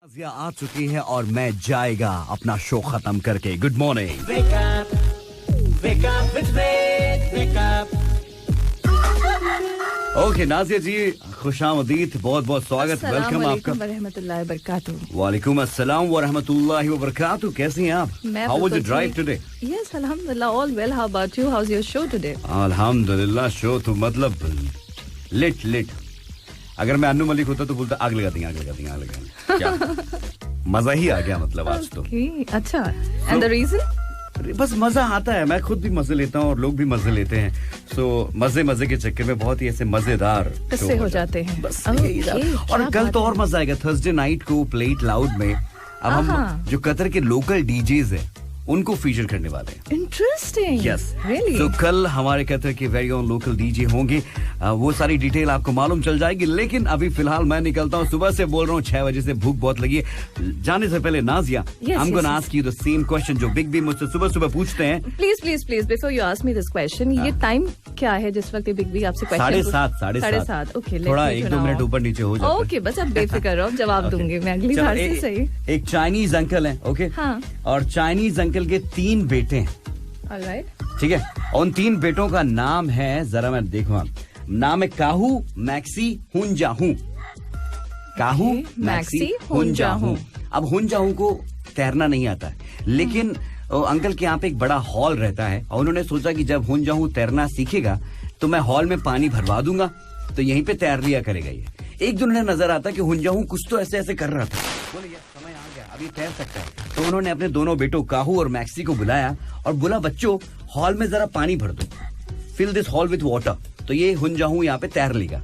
नाज़िया आ चुकी है और मैं जाएगा अपना शो खत्म करके। Good morning. ओके नाज़िया जी, खुशामदीद, बहुत बहुत स्वागत, वेलकम आपका। वरहमतुल्लाहि वबरकातुहू। वालेकुम अस्सलाम वरहमतुल्लाहि वबरकातुहू। कैसी हैं आप? How was your drive today? Yes अल्हम्दुलिल्लाह, all well. How about you? How is your show today? अल्हम्दुलिल्लाह, शो तो मतलब लिट। अगर मैं अन्नू मलिक होता तो बोलता आग लगा दी। क्या मजा ही आ गया मतलब आज तो। अच्छा, एंड द रीजन? बस मजा आता है, मैं खुद भी मजे लेता हूँ और लोग भी मजे लेते हैं। सो मजे के चक्कर में बहुत ही ऐसे मजेदार किस्से हो जाते हैं। बस और कल तो और मजा आएगा थर्सडे नाइट को प्ले इट लाउड में। अब हम जो कतर के लोकल डीजेज हैं उनको फीचर करने वाले हैं। इंटरेस्टिंग। Yes really. तो कल हमारे कतर के वेरी ओन लोकल डीजे होंगे। वो सारी डिटेल आपको मालूम चल जाएगी, लेकिन अभी फिलहाल मैं निकलता हूँ। सुबह से बोल रहा हूँ, 6 बजे से भूख बहुत लगी है। जाने से पहले Nazia, I am gonna ask you the same question जो बिग बी मुझसे सुबह पूछते हैं। Please before you ask me this question, ये टाइम क्या है जिस वक्त बिग बी आपसे क्वेश्चन? 7:30। ओके, थोड़ा 1-2 मिनट ऊपर नीचे हो जाता है। ओके, बस आप बेफिक्र रहो, जवाब दूंगी मैं अगली बार से। सही। एक चाइनीज अंकल है, ओके, और चाइनीज अंकल के 3 बेटे हैं। ऑलराइट, ठीक है। उन 3 बेटों का नाम है, जरा मैं देखो, नाम है काहू, मैक्सी, हुंजाहू। काहू, मैक्सी, हुंजाहू। अब हुंजाहू को तैरना नहीं आता है, लेकिन अंकल के यहाँ पे एक बड़ा हॉल रहता है और उन्होंने सोचा कि जब हुंजाहू तैरना सीखेगा तो मैं हॉल में पानी भरवा दूंगा तो यहीं पे तैर लिया करेगा ये। एक दिन उन्हें नजर आता कि हुंजाहू कुछ तो ऐसे कर रहा था। बोले यार समय आ गया, अभी तैर सकता है। तो उन्होंने अपने दोनों बेटों काहू और मैक्सी को बुलाया और बोला, बच्चों हॉल में जरा पानी भर दो, fill this hall with water, तो ये हुंजाहू यहाँ पे तैर लेगा।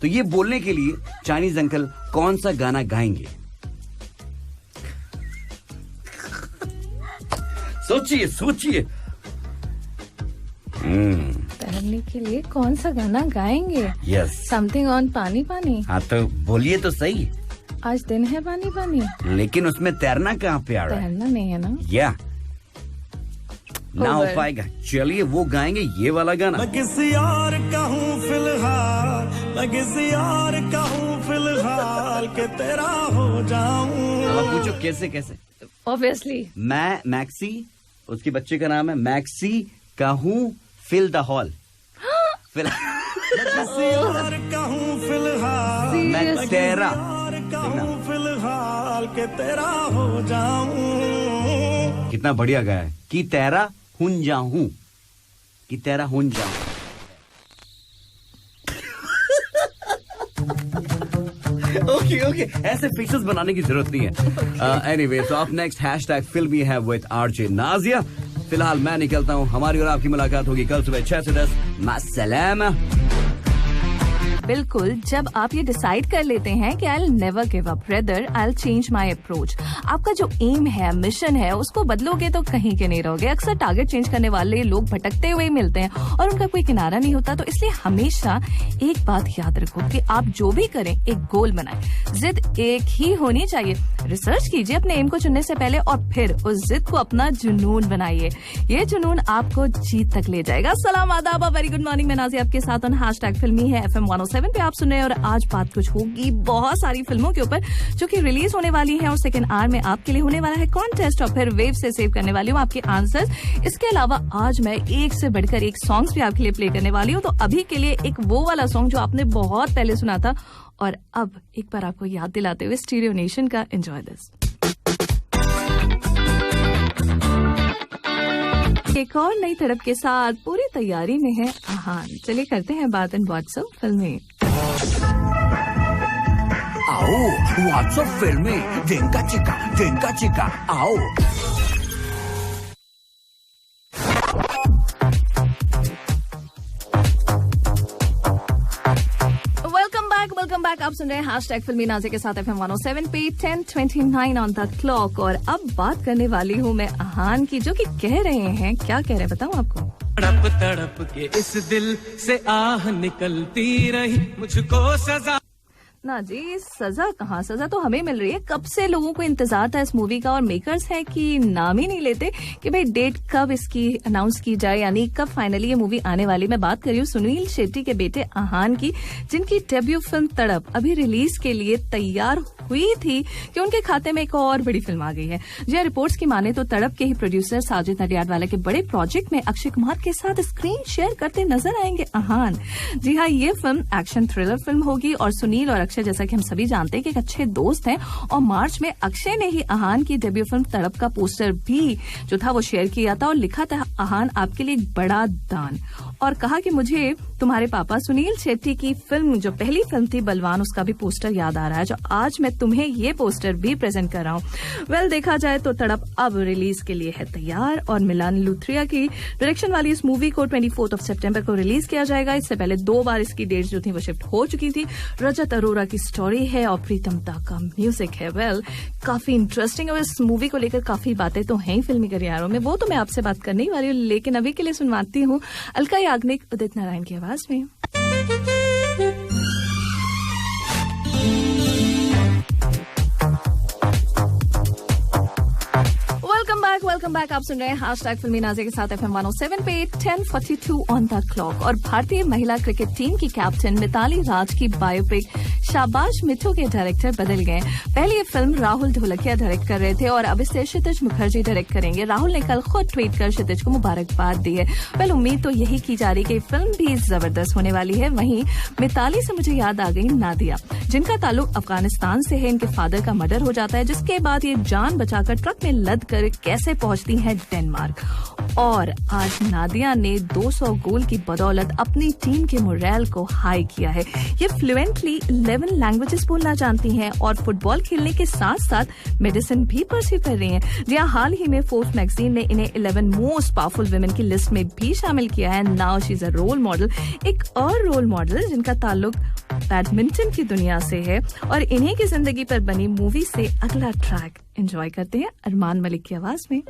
तो ये बोलने के लिए चाइनीज अंकल कौन सा गाना गाएंगे? सोचिए। तैरने के लिए कौन सा गाना गाएंगे? यस, समथिंग ऑन पानी। हाँ तो बोलिए तो सही। आज दिन है पानी। लेकिन उसमें तैरना कहाँ पे आ रहा है? तैरना नहीं है ना। या ना हो पाएगा। चलिए वो गाएंगे ये वाला गाना। मैं किसी और कहूँ फिलहाल, मैं किसी और कहूँ फिलहाल के तेरा हो जाऊं। अब पूछो कैसे? ऑब्वियसली मैं मैक्सी, उसके बच्चे का नाम है मैक्सी कहूँ फिल द हॉल। किसी और कहूँ फिलहाल, मैं तेरा कहूँ फिलहाल के तेरा हो जाऊं। कितना बढ़िया गाया है कि तेरा हुन जाऊं, कि तेरा हुन जाऊं। ओके, ऐसे फिक्सेस बनाने की जरूरत नहीं है। एनीवे, तो आप नेक्स्ट हैशटैग फिल्मी है विद आरजे नाज़िया। फिलहाल मैं निकलता हूँ, हमारी और आपकी मुलाकात होगी कल सुबह 6 से 10। मास्सलाम। बिल्कुल, जब आप ये डिसाइड कर लेते हैं कि I never give up, rather I change my approach, आपका जो एम है, मिशन है, उसको बदलोगे तो कहीं के नहीं रहोगे। अक्सर टारगेट चेंज करने वाले लोग भटकते हुए मिलते हैं और उनका कोई किनारा नहीं होता। तो इसलिए हमेशा एक बात याद रखो कि आप जो भी करें एक गोल बनाएं, जिद एक ही होनी चाहिए। रिसर्च कीजिए अपने एम को चुनने से पहले और फिर उस जिद को अपना जुनून बनाइए। ये जुनून आपको जीत तक ले जाएगा। सलाम, आदाब, वेरी गुड मॉर्निंग। मैं नाज़िया आपके साथ ऑन हैशटैग फिल्मी है FM 107 पे आप सुन रहे हैं। और आज बात कुछ होगी बहुत सारी फिल्मों के ऊपर जो कि रिलीज होने वाली है और सेकंड आवर में आपके लिए होने वाला है कॉन्टेस्ट और फिर वेव से सेव करने वाली हूँ आपके आंसर्स। इसके अलावा आज मैं एक से बढ़कर एक सॉन्ग्स भी आपके लिए प्ले करने वाली हूँ। तो अभी के लिए एक वो वाला सॉन्ग जो आपने बहुत पहले सुना था और अब एक बार आपको याद दिलाते हुए स्टीरियो नेशन का एंजॉय दिस। एक और नई तड़प के साथ पूरी तैयारी में है आहान। चलिए करते हैं बात इन व्हाट्सएप फिल्में। आओ व्हाट्सएप फिल्में, ढेंका चिका आओ। Welcome back. आप सुन रहे हैं हैशटैग फिल्मी नाज़िया के साथ FM 107 पे 10:29 ऑन द क्लॉक। और अब बात करने वाली हूँ मैं आहान की, जो कि कह रहे हैं, क्या कह रहे हैं बताऊँ आपको? तड़प के इस दिल से आह निकलती रही, मुझको सजा। ना जी, सजा कहाँ, सजा तो हमें मिल रही है। कब से लोगों को इंतजार था इस मूवी का और मेकर्स है कि नाम ही नहीं लेते कि भाई डेट कब इसकी अनाउंस की जाए, यानी कब फाइनली ये मूवी आने वाली। मैं बात कर रही हूँ सुनील शेट्टी के बेटे आहान की, जिनकी डेब्यू फिल्म तड़प अभी रिलीज के लिए तैयार हुई थी कि उनके खाते में एक और बड़ी फिल्म आ गई है। जी रिपोर्ट्स की माने तो तड़प के ही प्रोड्यूसर साजिद नडियाडवाला के बड़े प्रोजेक्ट में अक्षय कुमार के साथ स्क्रीन शेयर करते नजर आएंगे आहान। जी हाँ, ये फिल्म एक्शन थ्रिलर फिल्म होगी और सुनील और अक्षय जैसा कि हम सभी जानते हैं कि एक अच्छे दोस्त हैं और मार्च में अक्षय ने ही आहान की डेब्यू फिल्म तड़प का पोस्टर भी जो था वो शेयर किया था और लिखा था आहान आपके लिए एक बड़ा दान, और कहा कि मुझे तुम्हारे पापा सुनील शेट्टी की फिल्म जो पहली फिल्म थी बलवान उसका भी पोस्टर याद आ रहा है, जो आज मैं तुम्हें ये पोस्टर भी प्रेजेंट कर रहा हूँ। वेल देखा जाए तो तड़प अब रिलीज के लिए है तैयार और मिलान लुथरिया की डायरेक्शन वाली इस मूवी को 24 सितंबर को रिलीज किया जाएगा। इससे पहले 2 बार इसकी डेट्स जो थी वो शिफ्ट हो चुकी थी। रजत अरोरा की स्टोरी है और प्रीतम दा का म्यूजिक है। वेल काफी इंटरेस्टिंग है। इस मूवी को लेकर काफी बातें तो हैं फिल्मी करियरों में, वो तो मैं आपसे बात करने ही वाली हूँ, लेकिन अभी के लिए सुनवाती हूँ अलका याग्निक उदित नारायण की आवाज में। Welcome back. आप सुन रहे हैं हैशटैग फिल्मी नाज़िया के साथ FM 107 पे 10:42 ऑन द क्लॉक। और भारतीय महिला क्रिकेट टीम की कैप्टन मिताली राज की बायोपिक शाबाश मिठू के डायरेक्टर बदल गए। पहले ये फिल्म राहुल ढोलकिया डायरेक्ट कर रहे थे और अब इसे क्षितिज मुखर्जी डायरेक्ट करेंगे। राहुल ने कल खुद ट्वीट कर क्षितिज को मुबारकबाद दी है। वेल उम्मीद तो यही की जा रही कि फिल्म भी जबरदस्त होने वाली है। वहीं मिताली से मुझे याद आ गई नादिया, जिनका ताल्लुक अफगानिस्तान से है। इनके फादर का मर्डर हो जाता है, जिसके बाद ये जान बचाकर ट्रक में लद कर कैसे पहुंचती हैं डेनमार्क। और आज नादिया ने 200 गोल की बदौलत अपनी टीम के मोरल को हाई किया है। ये फ्लुएंटली 11 लैंग्वेजेस बोलना जानती हैं और फुटबॉल खेलने के साथ साथ मेडिसिन भी परस्यू कर रही हैं। जी हाल ही में फोर्ब्स मैगजीन ने इन्हें 11 मोस्ट पावरफुल वुमेन की लिस्ट में भी शामिल किया है। Now she is a role model. एक और रोल मॉडल जिनका ताल्लुक बैडमिंटन की दुनिया से है और इन्हीं की जिंदगी पर बनी मूवी से अगला ट्रैक एंजॉय करते हैं अरमान मलिक की आवाज में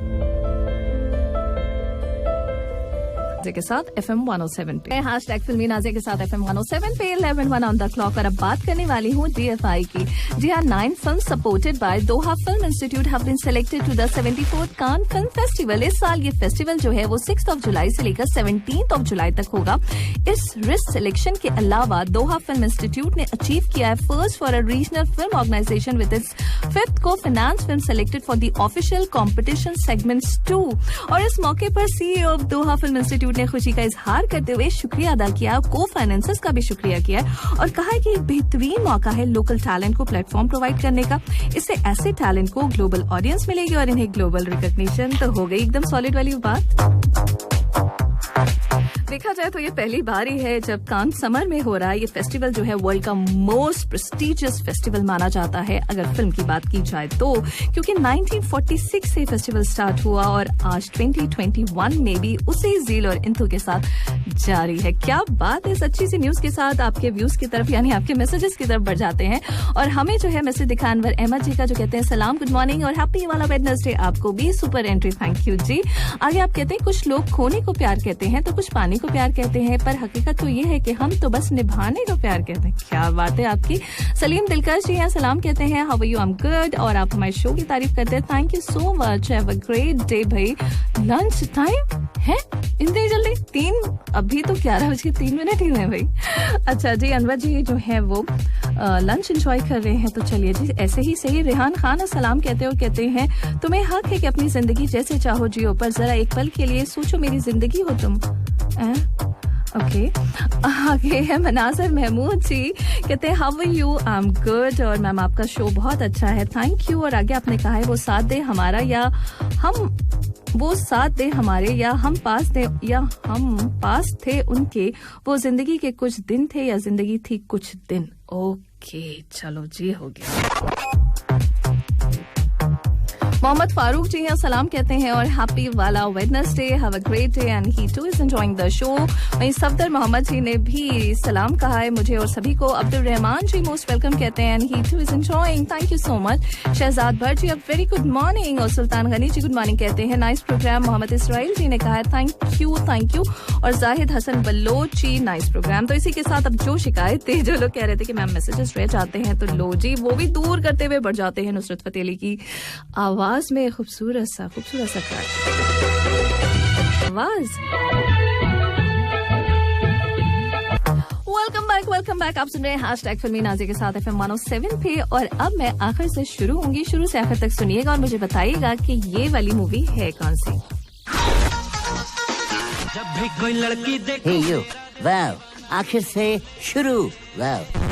के साथ FM 107 पे। हैशटैग फिल्मी नाज़िया के साथ FM 107 पे 11:01 ऑन द क्लॉक। और अब बात करने वाली हूँ DFI की। जी हाँ, 9 film supported by Doha film institute have been selected to the 74th Cannes film festival. इस साल ये फेस्टिवल जो है वो 6 जुलाई से लेकर 17 जुलाई तक होगा। इस रिस्ट सिलेक्शन के अलावा दोहा फिल्म इंस्टीट्यूट ने अचीव किया है first for a regional film organisation with its 5th co-finance film selected for the official competition segments 2। और इस मौके पर CEO of Doha film institute ने खुशी का इजहार करते हुए शुक्रिया अदा किया, को फाइनेंसर्स का भी शुक्रिया किया और कहा है कि एक बेहतरीन मौका है लोकल टैलेंट को प्लेटफॉर्म प्रोवाइड करने का। इससे ऐसे टैलेंट को ग्लोबल ऑडियंस मिलेगी और इन्हें ग्लोबल रिकॉग्निशन तो हो गई एकदम सॉलिड वाली बात। देखा जाए तो ये पहली बार ही है जब कान समर में हो रहा है। ये फेस्टिवल जो है वर्ल्ड का मोस्ट प्रेस्टिजियस फेस्टिवल माना जाता है अगर फिल्म की बात की जाए तो, क्योंकि 1946 से फेस्टिवल स्टार्ट हुआ और आज 2021 में भी उसी ज़ील और इंथू के साथ जारी है। क्या बात है। इस अच्छी सी न्यूज के साथ आपके व्यूज की तरफ यानी आपके मैसेजेस की तरफ बढ़ जाते हैं और हमें जो है मैसेज दिखा अनवर अहमद जी का, जो कहते हैं सलाम, गुड मॉर्निंग और हैप्पी वाला वेडनेसडे। आपको भी सुपर एंट्री, थैंक यू जी। आगे आप कहते हैं कुछ लोग खोने को प्यार कहते हैं तो कुछ पाने को प्यार कहते हैं, पर हकीकत तो ये है कि हम तो बस निभाने को प्यार कहते हैं। क्या बात है आपकी। सलीम दिलकश जी हैं, सलाम कहते हैं, how are you, I am good. और आप हमारे शो की तारीफ करते हैं, thank you so much, have a great day. भाई लंच टाइम है इतनी जल्दी? 3 अभी तो 11:03 ही हुए भाई। अच्छा जी, अनवर जी जो है वो लंच एंजॉय कर रहे हैं तो चलिए जी ऐसे ही सही। रेहान खान अस्सलाम कहते हो, कहते हैं तुम्हें हक है कि अपनी जिंदगी जैसे चाहो जियो, पर जरा एक पल के लिए सोचो मेरी जिंदगी हो तुम। ओके आगे है मनाजर महमूद जी, कहते हैं how are you, I am good और मैम आपका शो बहुत अच्छा है, थैंक यू। और आगे आपने कहा है वो साथ दे हमारा या हम, वो साथ दे हमारे या हम पास दे या हम पास थे उनके, वो जिंदगी के कुछ दिन थे या जिंदगी थी कुछ दिन। ओके चलो जी हो गया। मोहम्मद फारूक जी हैं, सलाम कहते हैं और हैप्पी वाला Wednesday, have a great day and he too is enjoying the show. वहीं सफदर मोहम्मद जी ने भी सलाम कहा है मुझे और सभी को। अब्दुल रहमान जी मोस्ट वेलकम कहते हैं and he too is enjoying, thank you so much. Shahzad Bhatt ji अब वेरी गुड मॉर्निंग और सुल्तान गनी जी गुड मॉर्निंग कहते हैं, नाइस प्रोग्राम। मोहम्मद इसराइल जी ने कहा है थैंक यू और जाहिद हसन बलोच जी नाइस प्रोग्राम। तो इसी के साथ अब जो शिकायतें जो लोग कह रहे थे कि मैम मैसेजेस रह जाते हैं तो लो जी वो भी दूर करते हुए बढ़ जाते हैं नुसरत फतेह अली की आवाज में खूबसूरत सा आवाज। वेलकम बैक आप सुन रहे हैं #फिल्मी नाज़िया के साथ FM 107 पे और अब मैं आखिर से शुरू होंगी, शुरू से आखिर तक सुनिएगा और मुझे बताइएगा कि ये वाली मूवी है कौन सी। जब भी कोई लड़की देखे वाव, आखिर से शुरू वाव।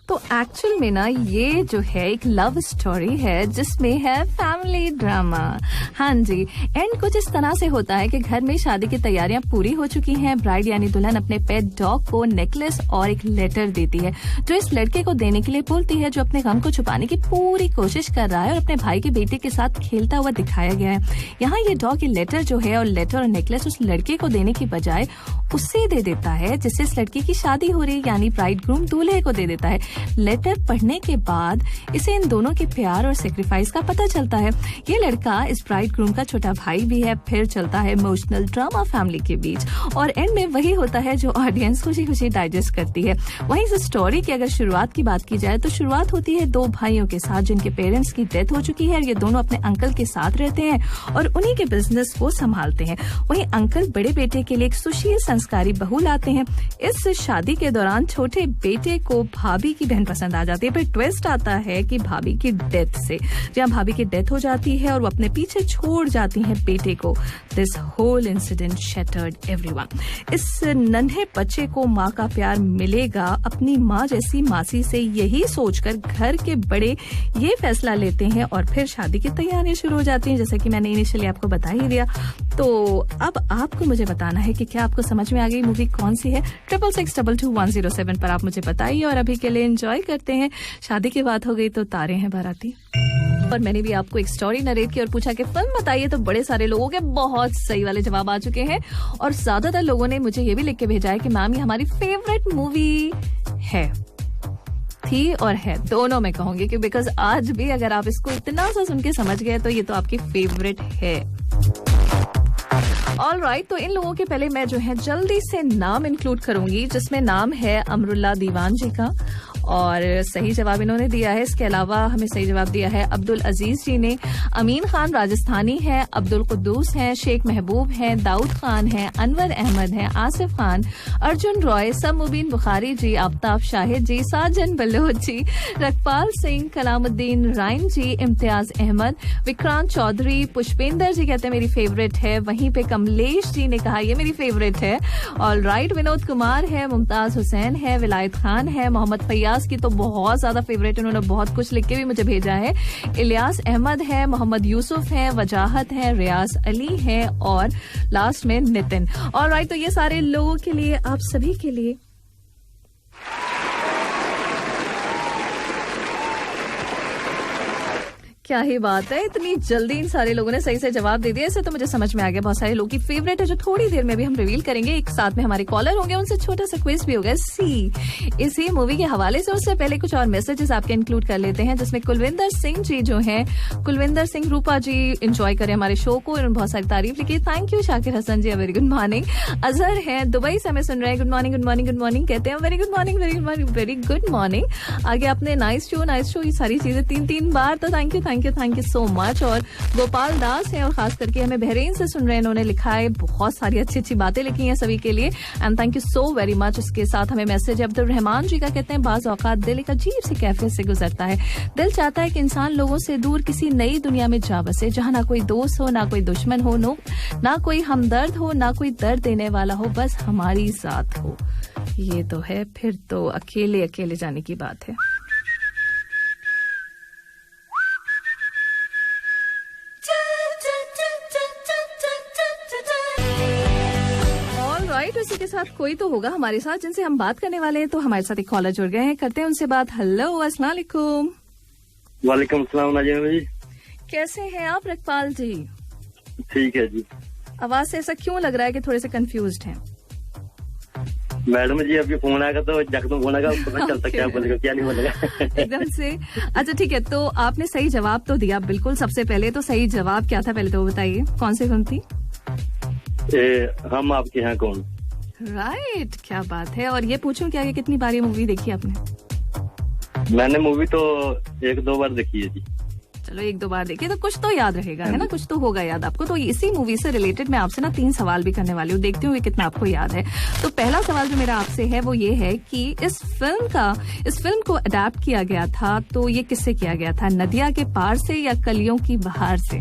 तो एक्चुअल में ना ये जो है एक लव स्टोरी है जिसमें है फैमिली ड्रामा। हाँ जी, एंड कुछ इस तरह से होता है कि घर में शादी की तैयारियां पूरी हो चुकी हैं। ब्राइड यानी दुल्हन अपने पेट डॉग को नेकलेस और एक लेटर देती है जो इस लड़के को देने के लिए बोलती है, जो अपने गम को छुपाने की पूरी कोशिश कर रहा है और अपने भाई के बेटे के साथ खेलता हुआ दिखाया गया है। यहाँ ये डॉग ये लेटर जो है और लेटर और नेकलेस उस लड़के को देने की बजाय उससे दे देता है जिससे इस लड़की की शादी हो रही है, यानी ब्राइड ग्रूम दूल्हे को दे देता है। लेटर पढ़ने के बाद इसे इन दोनों के प्यार और सेक्रीफाइस का पता चलता है। ये लड़का इस ब्राइड ग्रूम का छोटा भाई भी है। फिर चलता है इमोशनल ड्रामा फैमिली के बीच और एंड में वही होता है जो ऑडियंस खुशी खुशी डाइजेस्ट करती है। वहीं इस स्टोरी की अगर शुरुआत की बात की जाए तो शुरुआत होती है दो भाइयों के साथ जिनके पेरेंट्स की डेथ हो चुकी है। ये दोनों अपने अंकल के साथ रहते हैं और उन्हीं के बिजनेस को संभालते हैं। वहीं अंकल बड़े बेटे के लिए एक सुशील संस्कारी बहू लाते हैं। इस शादी के दौरान छोटे बेटे को भाभी की बहन पसंद आ जाती है। फिर ट्विस्ट आता है कि भाभी की डेथ से, जहाँ भाभी की डेथ हो जाती है और वो अपने पीछे छोड़ जाती हैं बेटे को। This whole incident shattered everyone. इस नन्हे बच्चे को माँ का प्यार मिलेगा अपनी माँ जैसी मासी से, यही सोचकर घर के बड़े ये फैसला लेते हैं और फिर शादी की तैयारियां शुरू हो जाती हैं, जैसे कि मैंने इनिशियली आपको बता ही दिया। तो अब आपको मुझे बताना है कि क्या आपको समझ में आ गई मूवी कौन सी है। 66622107 पर आप मुझे बताइए और अभी के लिए एंजॉय करते हैं। शादी की बात हो गई तो तारे हैं बाराती। और मैंने भी आपको एक स्टोरी नरेट की और पूछा कि फिल्म बताइए, तो बड़े सारे लोगों के बहुत सही वाले जवाब आ चुके हैं और ज्यादातर लोगों ने मुझे ये भी लिख के भेजा है कि मैम ये हमारी फेवरेट मूवी है, थी और है, दोनों मैं कहूंगी कि बिकॉज आज भी अगर आप इसको इतना सा सुन के समझ गए तो ये तो आपकी फेवरेट है। ऑल राइट, तो इन लोगों के पहले मैं जो है जल्दी से नाम इंक्लूड करूंगी जिसमें नाम है अमरुल्ला दीवान जी का और सही जवाब इन्होंने दिया है। इसके अलावा हमें सही जवाब दिया है अब्दुल अजीज जी ने। अमीन खान राजस्थानी है, अब्दुल कुद्दूस है, शेख महबूब है, दाऊद खान है, अनवर अहमद है, आसिफ खान, अर्जुन रॉय, समुबीन बुखारी जी, आफ्ताब शाहिद जी, साजन बलोच जी, रखपाल सिंह, कलामुद्दीन राइन जी, इम्तियाज अहमद, विक्रांत चौधरी, पुष्पेंद्र जी कहते हैं मेरी फेवरेट है। वहीं पे कमलेश जी ने कहा ये मेरी फेवरेट है। ऑल राइट, विनोद कुमार है, मुमताज हुसैन है, विलायत खान है, मोहम्मद फैयाज की तो बहुत ज्यादा फेवरेट, उन्होंने बहुत कुछ लिख के भी मुझे भेजा है। इलियास अहमद है, मोहम्मद यूसुफ है, वजाहत है, रियाज अली है और लास्ट में नितिन। ऑलराइट, तो ये सारे लोगों के लिए, आप सभी के लिए क्या ही बात है, इतनी जल्दी इन सारे लोगों ने सही से जवाब दे दिया। इससे तो मुझे समझ में आ गया बहुत सारे लोगों की फेवरेट है जो थोड़ी देर में भी हम रिवील करेंगे। एक साथ में हमारे कॉलर होंगे, उनसे छोटा सा क्विज भी होगा इसी मूवी के हवाले से। उससे पहले कुछ और मैसेजेस आपके इंक्लूड कर लेते हैं जिसमें कुलविंदर सिंह जी जो है, कुलविंदर सिंह रूपा जी एंजॉय करें हमारे शो को, उन्होंने बहुत सारी तारीफ लिखी। Thank you. Shakir Hasan ji very good morning. Azhar है, दुबई से हमें सुन रहे हैं, good morning good morning good morning कहते हैं, very good morning very good morning very good morning. आगे आपने नाइस शो ये सारी चीजें तीन बार, तो थैंक यू सो मच। और गोपाल दास है और खास करके हमें बहरीन से सुन रहे हैं, इन्होंने लिखा है बहुत सारी अच्छी बातें लिखी हैं सभी के लिए and thank you so very much. उसके साथ हमें मैसेज अब्दुल रहमान जी का कहते हैं, बाज औकात दिल एक अजीब सी कैफियत से गुजरता है। दिल चाहता है कि इंसान लोगों से दूर किसी नई दुनिया में जा बसे जहाँ ना कोई दोस्त हो, ना कोई दुश्मन हो, ना कोई हमदर्द हो, ना कोई दर्द देने वाला हो, बस हमारी साथ हो। ये तो है, फिर तो अकेले जाने की बात है। इसी के साथ कोई तो होगा हमारे साथ जिनसे हम बात करने वाले हैं, तो हमारे साथ एक कॉलर जुड़ गए हैं, करते हैं उनसे बात। हेलो, अस्सलाम वालेकुम। वालेकुम सलाम नाजिया जी, कैसे हैं आप रखपाल जी? ठीक है जी। आवाज से ऐसा क्यों लग रहा है कि थोड़े से कंफ्यूज्ड हैं? मैडम जी अभी फोन आएगा तो जब फोन आएगा पता चलता क्या बोलेगा क्या नहीं बोलेगा। एकदम से। अच्छा ठीक है, तो आपने सही जवाब तो दिया बिल्कुल। सबसे पहले तो सही जवाब क्या था, पहले तो बताइए कौन सी फिल्म थी? हम आपके यहाँ कौन। राइट, क्या बात है। और ये पूछूं क्या कि कितनी बार ये मूवी देखी आपने? मैंने मूवी तो 1-2 बार देखी है जी। चलो 1-2 बार देखिए तो कुछ तो याद रहेगा, है ना, कुछ तो होगा याद आपको। तो इसी मूवी से रिलेटेड मैं आपसे ना 3 सवाल भी करने वाली हूँ, देखती हूँ कितना आपको याद है। तो पहला सवाल जो मेरा आपसे है वो ये है कि इस फिल्म को अडेप्ट किया गया था तो ये किससे किया गया था? नदिया के पार से या कलियों की बहार से?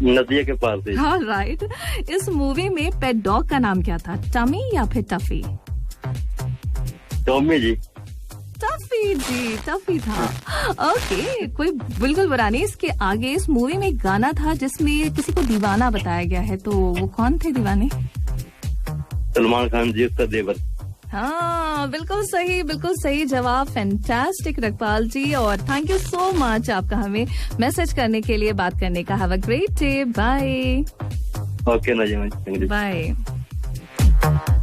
नदिया के पार से। हाँ राइट। इस मूवी में पेट डॉग का नाम क्या था? टमी या फिर टफी? टॉमी जी। टफी जी, टफी था। ओके, कोई बिल्कुल बुरा नहीं। इसके आगे इस मूवी में एक गाना था जिसमें किसी को दीवाना बताया गया है, तो वो कौन थे दीवाने? सलमान खान जी, उसका देवर। हाँ बिल्कुल सही जवाब। फैंटास्टिक रखपाल जी, और थैंक यू सो मच आपका हमें मैसेज करने के लिए, बात करने का। Have a great day, bye. Okay ना, बाय।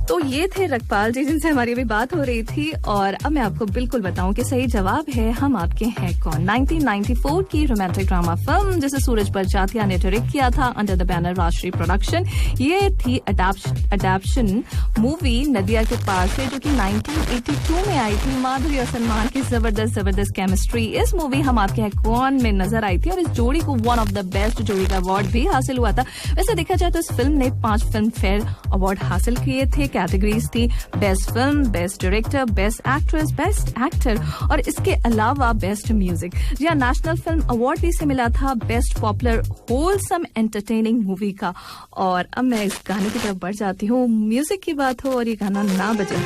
तो ये थे रखपाल जी जिनसे हमारी अभी बात हो रही थी। और अब मैं आपको बिल्कुल बताऊं कि सही जवाब है हम आपके हैं कौन। 1994 की रोमांटिक ड्रामा फिल्म जिसे सूरज बरजातिया ने डायरेक्ट किया था अंडर द बैनर राष्ट्रीय प्रोडक्शन। ये थी अडैप्शन मूवी नदिया के पार से, जो कि 1982 में आई थी। माधुरी और सलमान की जबरदस्त केमिस्ट्री इस मूवी हम आपके हैं कौन में नजर आई थी, और इस जोड़ी को वन ऑफ द बेस्ट जोड़ी का अवार्ड भी हासिल हुआ था। वैसे देखा जाए तो इस फिल्म ने 5 फिल्म फेयर अवार्ड हासिल किए थे। कैटेगरीज थी best film, best director, best actress, best actor, और इसके अलावा बेस्ट म्यूजिक। या नेशनल फिल्म अवार्ड भी इसे मिला था best popular wholesome entertaining movie का। और अब मैं इस गाने की तरफ बढ़ जाती हूँ। म्यूजिक की बात हो और ये गाना ना बजे,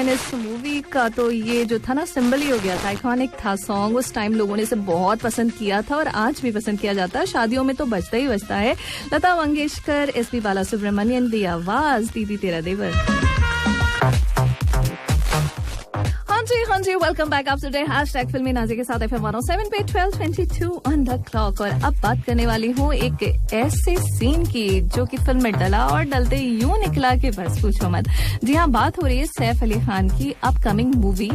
इस मूवी का तो ये जो था ना सिंबल ही हो गया था, आइकॉनिक था सॉन्ग। उस टाइम लोगों ने इसे बहुत पसंद किया था और आज भी पसंद किया जाता है। शादियों में तो बजता ही बजता है। लता मंगेशकर, एसपी बालासुब्रमण्यम दी आवाज, दीदी तेरा देवर। हाँ जी, वेलकम बैक। आप सुन रहे हैं #फिल्मी नाज़ी के साथ FM 107 पे 12:22 ऑन द क्लॉक। और अब बात करने वाली हूँ एक ऐसे सीन की जो कि फिल्म में डला और डलते यूं निकला कि बस पूछो मत। जी हाँ, बात हो रही है सैफ अली खान की अपकमिंग मूवी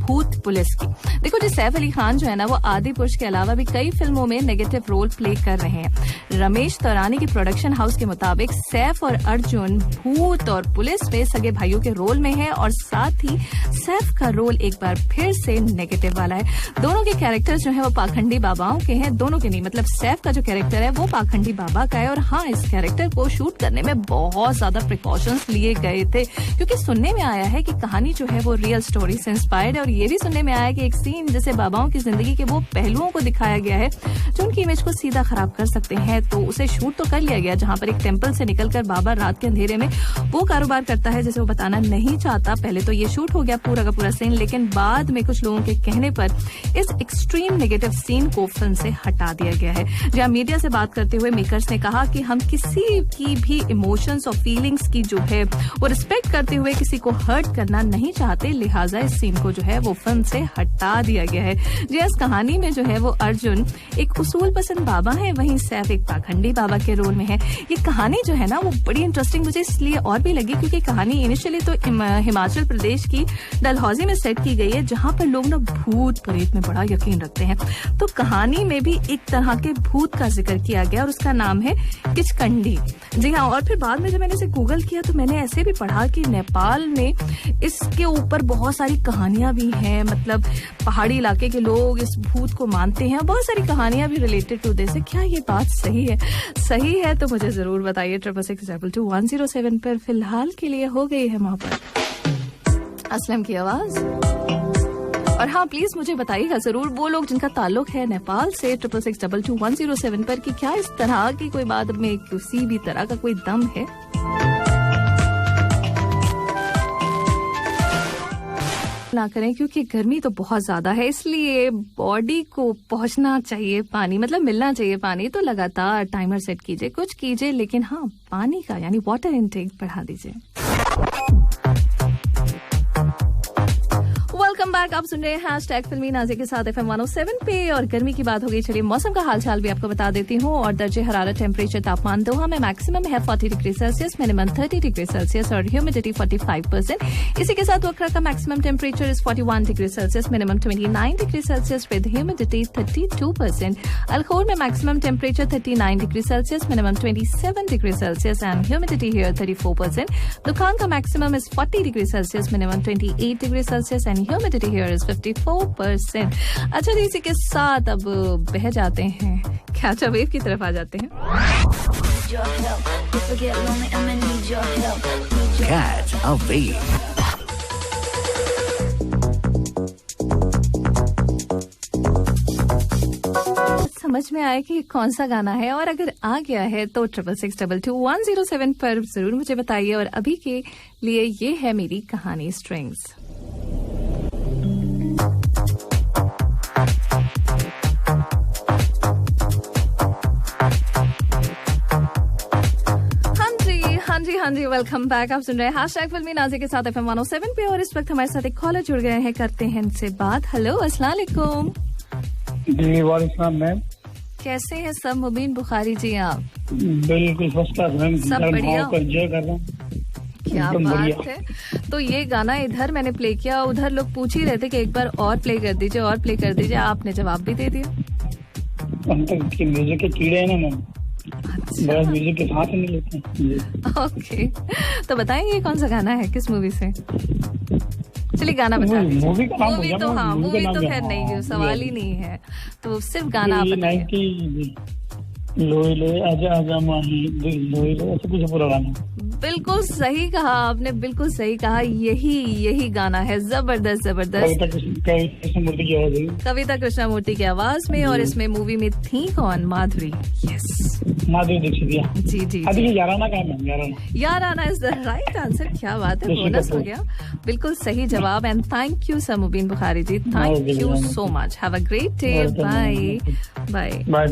भूत पुलिस की। देखो जी, सैफ अली खान जो है ना वो आदि पुरुष के अलावा भी कई फिल्मों में नेगेटिव रोल प्ले कर रहे हैं। रमेश तौरानी की प्रोडक्शन हाउस के मुताबिक सैफ और अर्जुन भूत और पुलिस में सगे भाइयों के रोल में है, और साथ ही सैफ का रोल एक बार फिर से नेगेटिव वाला है। दोनों के कैरेक्टर जो है वो पाखंडी बाबाओं के हैं। दोनों के नहीं, मतलब सैफ का जो कैरेक्टर है वो पाखंडी बाबा का है। और हाँ, इस कैरेक्टर को शूट करने में बहुत ज्यादा प्रिकॉशंस लिए गए थे, क्योंकि सुनने में आया है कि कहानी जो है वो रियल स्टोरी से इंस्पायर्ड है। और ये भी सुनने में आया कि एक सीन जैसे बाबाओं की जिंदगी के वो पहलुओं को दिखाया गया है जो उनकी इमेज को सीधा खराब कर सकते हैं। तो उसे शूट तो कर लिया गया, जहाँ पर एक टेम्पल से निकलकर बाबा रात के अंधेरे में वो कारोबार करता है जैसे वो बताना नहीं चाहता। पहले तो ये शूट हो गया पूरा का पूरा सीन, लेकिन बाद में कुछ लोगों के कहने पर इस एक्सट्रीम नेगेटिव सीन को फिल्म से हटा दिया गया है। जहां मीडिया से बात करते हुए मेकर्स ने कहा कि हम किसी की भी इमोशंस और फीलिंग्स की जो है वो रिस्पेक्ट करते हुए किसी को हर्ट करना नहीं चाहते, लिहाजा इस सीन को जो है वो फिल्म से हटा दिया गया है। जी, इस कहानी में जो है वो अर्जुन एक उसूल पसंद बाबा है, वहीं सैफ एक पाखंडी बाबा के रोल में है। ये कहानी जो है ना वो बड़ी इंटरेस्टिंग मुझे इसलिए और भी लगी क्योंकि कहानी इनिशियली तो हिमाचल प्रदेश की डलहौजी में सेट की गई है, जहां पर लोग ना भूत प्रेत में बड़ा यकीन रखते हैं। तो कहानी में भी एक तरह के भूत का जिक्र किया गया और उसका नाम है किचकंडी। जी हाँ, और फिर बाद में जब मैंने इसे गूगल किया तो मैंने ऐसे भी पढ़ा कि नेपाल में इसके ऊपर बहुत सारी कहानियां भी हैं, मतलब पहाड़ी इलाके के लोग इस भूत को मानते हैं। बहुत सारी कहानियां भी रिलेटेड टू दिस है। क्या ये बात सही है? सही है तो मुझे जरूर बताइए। 666107 पर फिलहाल के लिए हो गई है मोहब्बत असलम की आवाज। और हाँ, प्लीज मुझे बताइएगा जरूर वो लोग जिनका ताल्लुक है नेपाल से 66622107 पर कि क्या इस तरह की कोई बात में किसी भी तरह का कोई दम है। ना करें क्योंकि गर्मी तो बहुत ज्यादा है, इसलिए बॉडी को पहुंचना चाहिए पानी, मतलब मिलना चाहिए पानी। तो लगातार टाइमर सेट कीजिए, कुछ कीजिए, लेकिन हाँ पानी का यानी वाटर इनटेक बढ़ा दीजिए। Welcome back. आप सुन रहे हैं हैशटैग फिल्मी नाज़िया के साथ FM 107 पे। और गर्मी की बात हो गई, चलिए मौसम का हाल चाल भी आपको बता देती हूँ। और दर्जे हरारत टेम्परेचर तापमान दोहा में मैक्सिमम है 40 degree Celsius, minimum 30 degree Celsius और ह्यूमिडिटी 45%। इसी के साथ वक्रा का maximum temperature is 41 degree Celsius, minimum 29 degree Celsius with humidity 32%। अलखोर में maximum temperature 39 degree Celsius, minimum 27 degree Celsius and humidity here 34%। दुकान का maximum is 40 degree Celsius, minimum 28 degree Celsius and humidity here is 54%। अच्छा जी, इसी के साथ अब बह जाते हैं, कैच अ वेव की तरफ आ जाते हैं। Catch a wave. समझ में आया कि कौन सा गाना है, और अगर आ गया है तो 66222107 पर जरूर मुझे बताइए। और अभी के लिए ये है मेरी कहानी स्ट्रिंग्स। हाँ जी, वेलकम बैक। आप सुन रहे हैं हैशटैग फिल्मी नाज़िया के साथ FM 107 पे। और इस वक्त हमारे साथ एक कॉलर जुड़ गए हैं, करते हैं इनसे बात। हेलो, अस्सलाम वालेकुम। जी वालेकुम मैम, कैसे हैं सब? मुबीन बुखारी जी आप? बिल्कुल फर्स्ट क्लास मैम, सब बढ़िया, एंजॉय कर रहा हूँ। क्या बात है। तो ये गाना इधर मैंने प्ले किया, उधर लोग पूछ ही रहे थे कि एक बार और प्ले कर दीजिए, और प्ले कर दीजिए, आपने जवाब भी दे दिया। हम तो म्यूजिक के कीड़े हैं ना मैम, बड़ा म्यूजिक के साथ नहीं लेते हैं। ओके, तो बताएंगे ये कौन सा गाना है, किस मूवी से? चलिए गाना बता दीजिए। मूवी का नाम मूवी तो हाँ, मूवी तो खैर नहीं, सवाल ही नहीं है, तो सिर्फ गाना आप बताइए। लोई ले आजा आजा माही लोई ले, ऐसा कुछ पूरा गाना। बिल्कुल सही कहा आपने, बिल्कुल सही कहा, यही गाना है। जबरदस्त जबरदस्त। कविता कृष्णमूर्ति की आवाज में, और इसमें मूवी में थी कौन? माधुरी। यस, माधुरी दीक्षित। जी जी, याराना का है। Yaarana is the right answer. क्या बात है, बोनस हो गया। बिल्कुल सही जवाब। And thank you sir Mubeen Bukhari ji, thank you so much. Have a great day. Bye bye bye.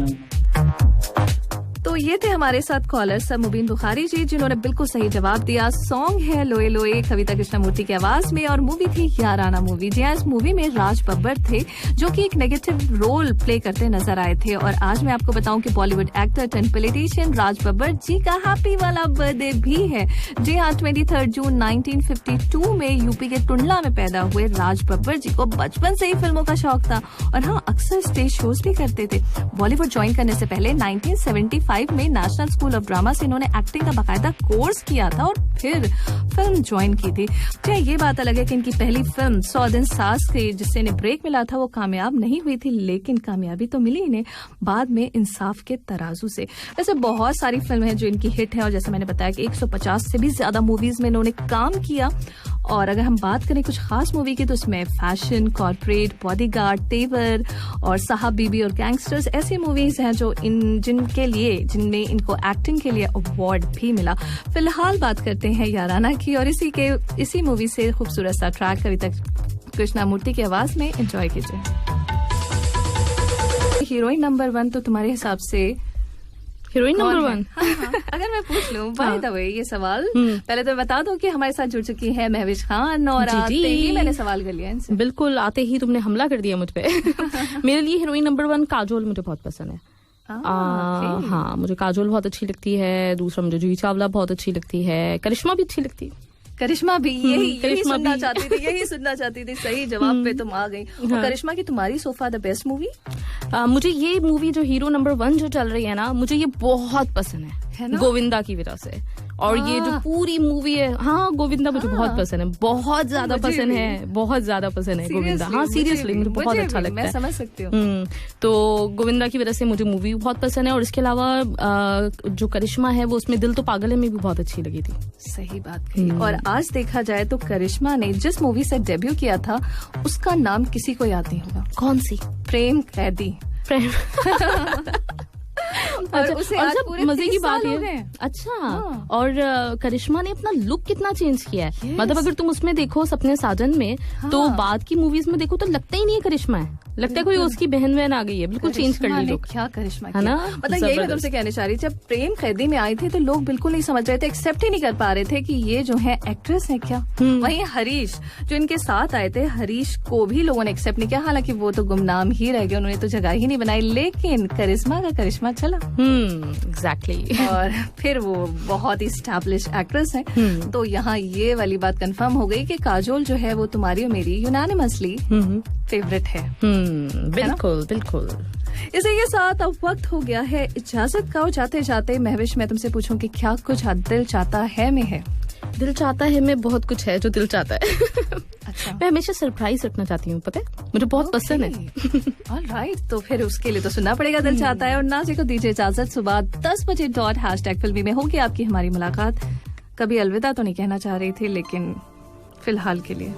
तो ये थे हमारे साथ कॉलर सर मुबीन बुखारी जी, जिन्होंने बिल्कुल सही जवाब दिया। सॉन्ग है लोए लोए, कविता कृष्णमूर्ति की आवाज में, और मूवी थी याराना मूवी। जी, इस मूवी में राज बब्बर थे, जो कि एक नेगेटिव रोल प्ले करते नजर आए थे। और आज मैं आपको बताऊं कि Bollywood actor turn politician Raj Babbar जी का हैप्पी वाला बर्थडे भी है। जी हाँ, 23 जून 1952 में यूपी के टुंडला में पैदा हुए राज बब्बर जी को बचपन से ही फिल्मों का शौक था, और हाँ, अक्सर स्टेज शोज भी करते थे। बॉलीवुड ज्वाइन करने से पहले 1975 में नेशनल स्कूल ऑफ ड्रामा से इन्होंने एक्टिंग का बाकायदा कोर्स किया था, और फिर फिल्म ज्वाइन की थी। चाहे ये बात अलग है कि इनकी पहली फिल्म 100 दिन सास की, जिससे इन्हें ब्रेक मिला था, वो कामयाब नहीं हुई थी, लेकिन कामयाबी तो मिली इन्हें बाद में इंसाफ के तराजू से। वैसे बहुत सारी फिल्में हैं जो इनकी हिट है, और जैसे मैंने बताया कि 150 से भी ज्यादा मूवीज में इन्होंने काम किया। और अगर हम बात करें कुछ खास मूवी की, तो उसमें फैशन, कॉर्पोरेट, बॉडीगार्ड, तेवर और साहब बीबी और गैंगस्टर्स ऐसी मूवीज हैं जो जिनमें इनको एक्टिंग के लिए अवार्ड भी मिला। फिलहाल बात करते हैं याराना की, और इसी मूवी से खूबसूरत सा ट्रैक कविता कृष्णमूर्ति की आवाज में एंजॉय कीजिए। हीरोइन नंबर 1 तो तुम्हारे हिसाब से हीरोइन नंबर 1? हाँ, अगर मैं पूछ लूं बाय द वे ये सवाल, पहले तो बता दो कि हमारे साथ जुड़ चुकी है महविश खान, और आते ही मैंने सवाल कर लिया इनसे। बिल्कुल, आते ही तुमने हमला कर दिया मुझ पे। मेरे लिए हीरोइन नंबर 1 काजोल मुझे बहुत पसंद है। हाँ, मुझे काजोल बहुत अच्छी लगती है। दूसरा मुझे जूही चावला बहुत अच्छी लगती है। करिश्मा भी अच्छी लगती है। करिश्मा भी, यही सुनना चाहती थी। सही जवाब पे तुम आ गई। हाँ। करिश्मा की तुम्हारी सोफा द बेस्ट मूवी? मुझे ये मूवी जो हीरो नंबर 1 जो चल रही है ना, मुझे ये बहुत पसंद है गोविंदा की वजह से। और ये जो पूरी मूवी है, हाँ, गोविंदा मुझे बहुत पसंद है, बहुत ज्यादा पसंद है, बहुत ज्यादा पसंद है गोविंदा। हाँ, सीरियसली मुझे बहुत अच्छा लगता है, मैं समझ सकती हूँ। तो गोविंदा की वजह से मुझे मूवी बहुत पसंद है। और इसके अलावा जो करिश्मा है, वो उसमें दिल तो पागल है में भी बहुत अच्छी लगी थी। सही बात कही। और आज देखा जाए तो करिश्मा ने जिस मूवी से डेब्यू किया था, उसका नाम किसी को याद नहीं होगा। कौन सी? प्रेम कैदी। प्रेम और उसे आज पूरे मजे की बात हो है। अच्छा, और करिश्मा ने अपना लुक कितना चेंज किया है। मतलब अगर तुम उसमें देखो सपने साजन में, तो बाद की मूवीज में देखो तो लगता ही नहीं है करिश्मा है। लगता है कोई उसकी बहन वहन आ गई है, बिल्कुल चेंज कर ली लोग। क्या करिश्मा है ना? मतलब यही मैं तुमसे कहने चाह रही, जब प्रेम कैदी में आई थी तो लोग बिल्कुल नहीं समझ रहे थे, एक्सेप्ट ही नहीं कर पा रहे थे कि ये जो है एक्ट्रेस है क्या। वहीं हरीश जो इनके साथ आए थे, हरीश को भी लोगों ने एक्सेप्ट नहीं किया, हालांकि वो तो गुमनाम ही रह गए, उन्होंने तो जगह ही नहीं बनाई, लेकिन करिश्मा का करिश्मा चला। एग्जैक्टली। और फिर वो बहुत ही स्टैब्लिश एक्ट्रेस है। तो यहाँ ये वाली बात कंफर्म हो गई कि काजोल जो है वो तुम्हारी और मेरी यूनानिमसली फेवरेट है। बिल्कुल बिल्कुल। इसी के साथ अब वक्त हो गया है इजाजत का। जाते जाते महविश मैं तुमसे पूछूं कि क्या कुछ दिल चाहता है में है? दिल चाहता है में बहुत कुछ है जो दिल चाहता है। अच्छा। मैं हमेशा सरप्राइज रखना चाहती हूँ, पता है, मुझे बहुत पसंद है। ऑलराइट, तो फिर उसके लिए तो सुनना पड़ेगा दिल चाहता है। और नाज़ी को दीजिए इजाजत। सुबह 10 बजे #फिल्मी में होगी आपकी हमारी मुलाकात। कभी अलविदा तो नहीं कहना चाह रही थी, लेकिन फिलहाल के लिए